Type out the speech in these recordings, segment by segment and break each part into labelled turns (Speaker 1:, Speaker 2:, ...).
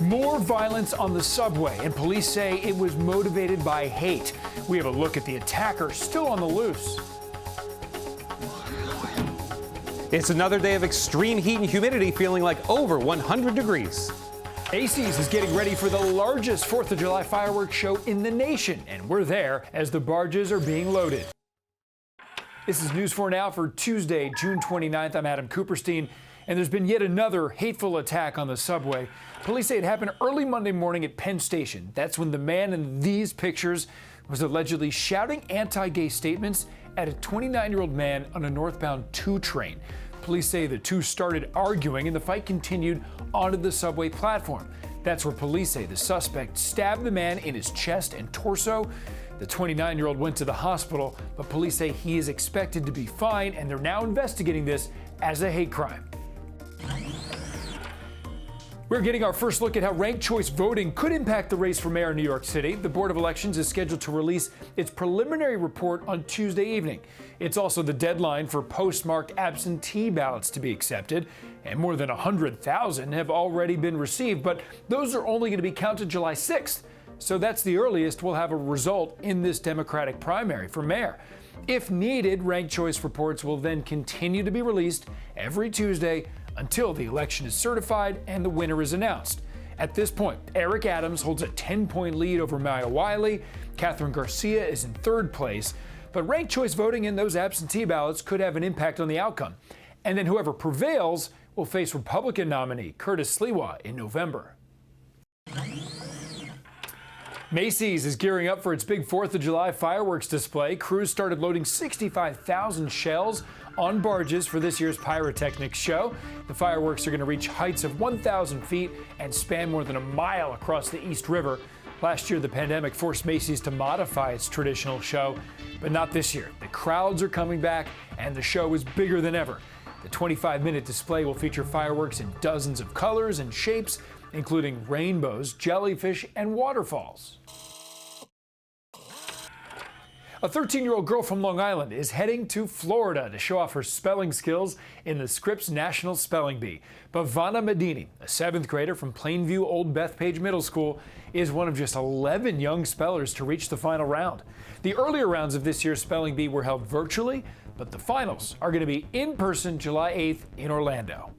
Speaker 1: More violence on the subway, and police say it was motivated by hate. We have a look at the attacker still on the loose.
Speaker 2: It's another day of extreme heat and humidity, feeling like over 100 degrees.
Speaker 1: Macys is getting ready for the largest 4th of July fireworks show in the nation, and we're there as the barges are being loaded. This is News 4 Now for Tuesday, June 29th. I'm Adam Cooperstein, and there's been yet another hateful attack on the subway. Police say it happened early Monday morning at Penn Station. That's when the man in these pictures was allegedly shouting anti-gay statements at a 29-year-old man on a northbound 2 train. Police say the two started arguing and the fight continued onto the subway platform. That's where police say the suspect stabbed the man in his chest and torso. The 29-year-old went to the hospital, but police say he is expected to be fine, and they're now investigating this as a hate crime. We're getting our first look at how ranked choice voting could impact the race for mayor in New York City. The Board of Elections is scheduled to release its preliminary report on Tuesday evening. It's also the deadline for postmarked absentee ballots to be accepted, and more than 100,000 have already been received, but those are only going to be counted July 6th. So that's the earliest we'll have a result in this Democratic primary for mayor. If needed, ranked choice reports will then continue to be released every Tuesday until the election is certified and the winner is announced. At this point, Eric Adams holds a 10-point lead over Maya Wiley. Catherine Garcia is in 3rd place. But ranked choice voting and those absentee ballots could have an impact on the outcome. And then whoever prevails will face Republican nominee Curtis Sliwa in November. Macys is gearing up for its big 4th of July fireworks display. Crews started loading 65,000 shells on barges for this year's pyrotechnics show. The fireworks are going to reach heights of 1,000 feet and span more than a mile across the East River. Last year, the pandemic forced Macys to modify its traditional show, but not this year. The crowds are coming back, and the show is bigger than ever. The 25-minute display will feature fireworks in dozens of colors and shapes, including rainbows, jellyfish, and waterfalls. A 13-year-old girl from Long Island is heading to Florida to show off her spelling skills in the Scripps National Spelling Bee. Bhavana Medini, a 7th grader from Plainview Old Bethpage Middle School, is one of just 11 young spellers to reach the final round. The earlier rounds of this year's Spelling Bee were held virtually, but the finals are going to be in person July 8th in Orlando.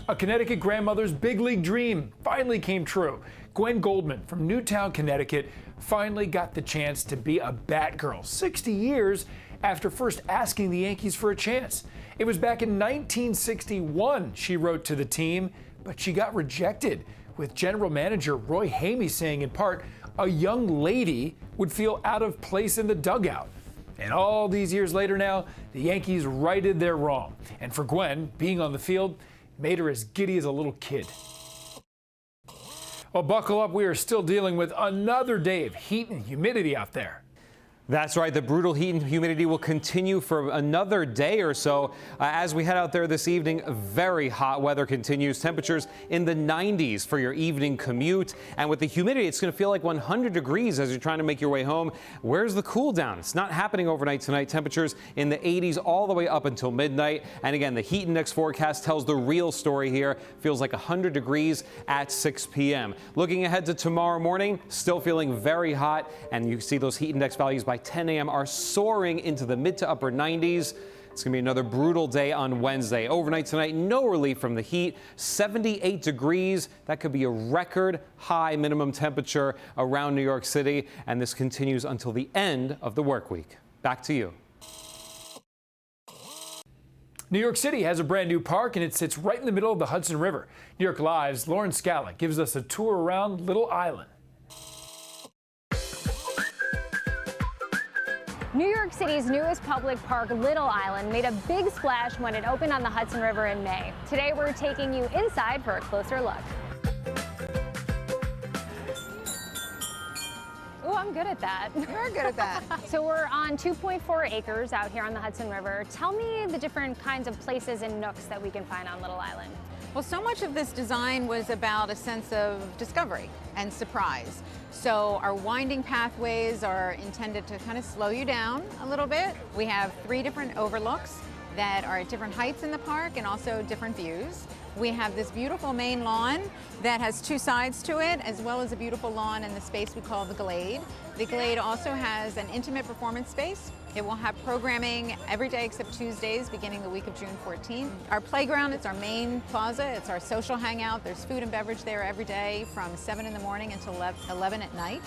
Speaker 1: A Connecticut grandmother's big league dream finally came true. Gwen Goldman from Newtown, Connecticut, finally got the chance to be a Batgirl 60 years after first asking the Yankees for a chance. It was back in 1961 she wrote to the team, but she got rejected, with general manager Roy Hamey saying in part, a young lady would feel out of place in the dugout. And all these years later now, the Yankees righted their wrong. And for Gwen, being on the field made her as giddy as a little kid. Well, buckle up. We are still dealing with another day of heat and humidity out there.
Speaker 2: That's right. The brutal heat and humidity will continue for another day or so. As we head out there this evening, very hot weather continues. Temperatures in the 90s for your evening commute. And with the humidity, it's going to feel like 100 degrees as you're trying to make your way home. Where's the cool down? It's not happening overnight tonight. Temperatures in the 80s all the way up until midnight. And again, the heat index forecast tells the real story here. Feels like 100 degrees at 6 p.m. Looking ahead to tomorrow morning, still feeling very hot. And you see those heat index values by 10 a.m. are soaring into the mid to upper 90s. It's going to be another brutal day on Wednesday. Overnight tonight, no relief from the heat. 78 degrees. That could be a record high minimum temperature around New York City. And this continues until the end of the work week. Back to you.
Speaker 1: New York City has a brand new park, and it sits right in the middle of the Hudson River. New York Live's Lauren Scala gives us a tour around Little Island.
Speaker 3: New York City's newest public park, Little Island, made a big splash when it opened on the Hudson River in May. Today, we're taking you inside for a closer look. Oh, I'm good at that.
Speaker 4: You're good at that.
Speaker 3: So we're on 2.4 acres out here on the Hudson River. Tell me the different kinds of places and nooks that we can find on Little Island.
Speaker 4: Well, so much of this design was about a sense of discovery and surprise. So our winding pathways are intended to kind of slow you down a little bit. We have 3 different overlooks. that are at different heights in the park and also different views. We have this beautiful main lawn that has two sides to it, as well as a beautiful lawn in the space we call the Glade. The Glade also has an intimate performance space. It will have programming every day except Tuesdays, beginning the week of June 14th. Our playground, it's our main plaza. It's our social hangout. There's food and beverage there every day from 7 in the morning until 11 at night.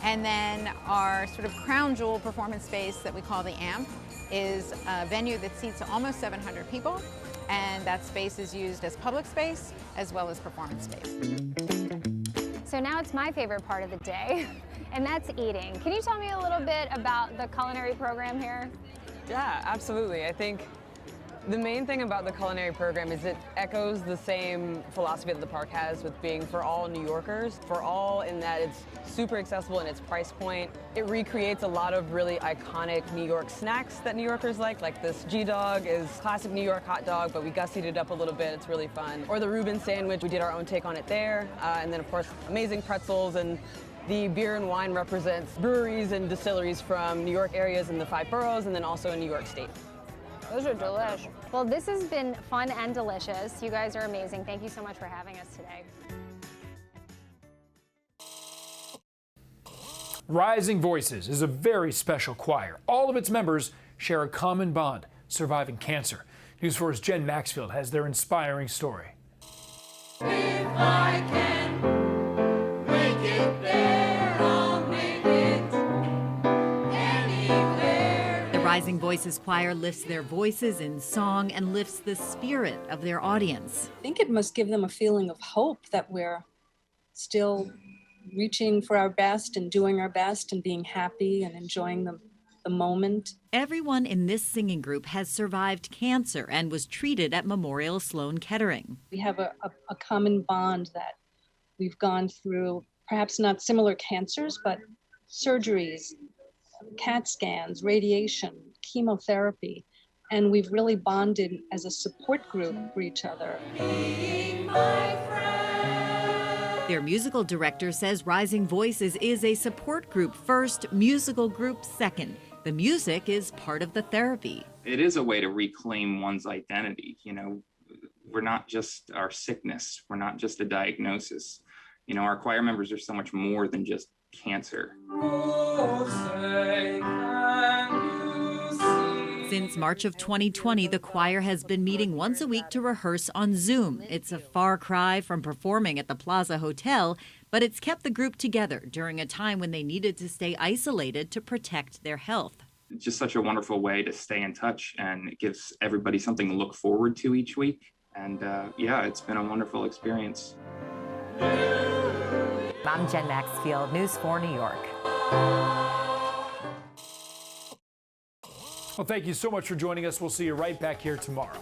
Speaker 4: And then our sort of crown jewel performance space that we call the AMP is a venue that seats almost 700 people. And that space is used as public space as well as performance space.
Speaker 3: So now it's my favorite part of the day, and that's eating. Can you tell me a little bit about the culinary program here?
Speaker 5: Yeah, absolutely. I think the main thing about the culinary program is it echoes the same philosophy that the park has with being for all New Yorkers, for all in that it's super accessible in its price point. It recreates a lot of really iconic New York snacks that New Yorkers like this G-Dog is classic New York hot dog, but we gussied it up a little bit, it's really fun. Or the Reuben sandwich, we did our own take on it there. And then of course, amazing pretzels, and the beer and wine represents breweries and distilleries from New York areas in the 5 boroughs, and then also in New York State.
Speaker 3: Those are delish. Well, this has been fun and delicious. You guys are amazing. Thank you so much for having us today.
Speaker 1: Rising Voices is a very special choir. All of its members share a common bond, surviving cancer. News 4's Jen Maxfield has their inspiring story.
Speaker 6: If I can make it there, I'll make it anywhere.
Speaker 7: The Rising Voices Choir lifts their voices in song and lifts the spirit of their audience.
Speaker 8: I think it must give them a feeling of hope that we're still reaching for our best and doing our best and being happy and enjoying the moment.
Speaker 7: Everyone in this singing group has survived cancer and was treated at Memorial Sloan Kettering.
Speaker 8: We have a common bond that we've gone through, perhaps not similar cancers, but surgeries, CAT scans, radiation, chemotherapy, and we've really bonded as a support group for each other.
Speaker 6: Being my friend.
Speaker 7: Their musical director says Rising Voices is a support group first, musical group second. The music is part of the therapy.
Speaker 9: It is a way to reclaim one's identity. You know, we're not just our sickness. We're not just a diagnosis. You know, our choir members are so much more than just cancer.
Speaker 7: Since March of 2020, the choir has been meeting once a week to rehearse on Zoom. It's a far cry from performing at the Plaza Hotel, but it's kept the group together during a time when they needed to stay isolated to protect their health.
Speaker 9: It's just such a wonderful way to stay in touch, and it gives everybody something to look forward to each week. And yeah, it's been a wonderful experience.
Speaker 10: I'm Jen Maxfield, News 4 New York.
Speaker 1: Well, thank you so much for joining us. We'll see you right back here tomorrow.